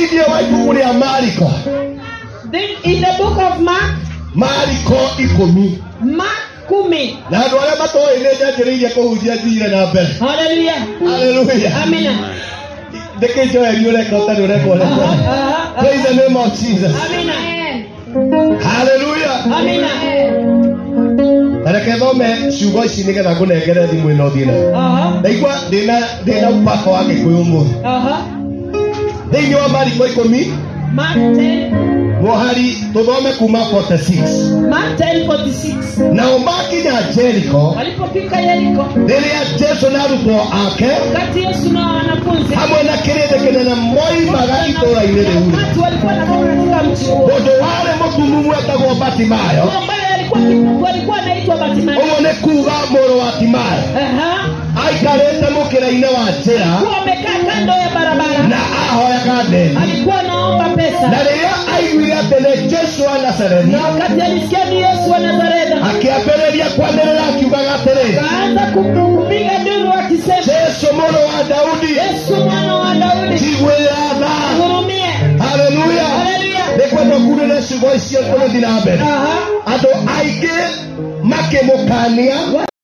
Thĩinĩ wa ibuku rĩa Mariko. In the book of Mark. Mariko 10. Mark 10. Na andũ arĩa matoĩ nĩ njanjĩrĩirie kũhunjia njire na mbere. Hallelujah. Hallelujah. Amen. Praise the name of Jesus. Amen. Hallelujah. Amen. Reke thome ciugo ici nĩgetha ngũnengere thimũ ĩno thina. Ndaigua ndĩna upako wa Gĩkũyũ mũthĩ. Thĩinĩ wa Mariko 10. Mark 10. Mohari tuthome kuma 46. Mark 10:46. Nao makinya Jericho. Walipofika Yeriko. Rĩrĩa Jesu na arutwo ake. Wakati Yesu na wanafunzi. Hamwe na kĩrĩndĩ kĩnene moimaga itũũra-inĩ rĩu. Watu walikuwa na katika mji huo. Mũndũ warĩ mũtumumu etagwo Batimayo. Walikuwa anaitwa Batimayo. Ũguo nĩ kuuga mũrũ wa Timayo. Aikarĩte mũkĩra-inĩ wa njĩra. Amekaa kando ya barabara. Na ahoyaga ndeni. Alikuwa anaomba pesa. Na rĩrĩa aiguire atĩ nĩ Jesu wa Nazareti. Na wakati alisikia ni Yesu wa Nazareti. Akĩambĩrĩria kwanĩrĩra akiugaga atĩrĩ. Akaanza kupiga nduru akisema. Jesu mũrũ wa Daudi. Yesu mwana wa Daudi. Njiguĩra tha. Hurumie. Hallelujah. Hallelujah. Nĩkwenda kuurĩra ciugo icio tũgĩthiĩ na mbere. Andũ aingĩ makĩmũkania.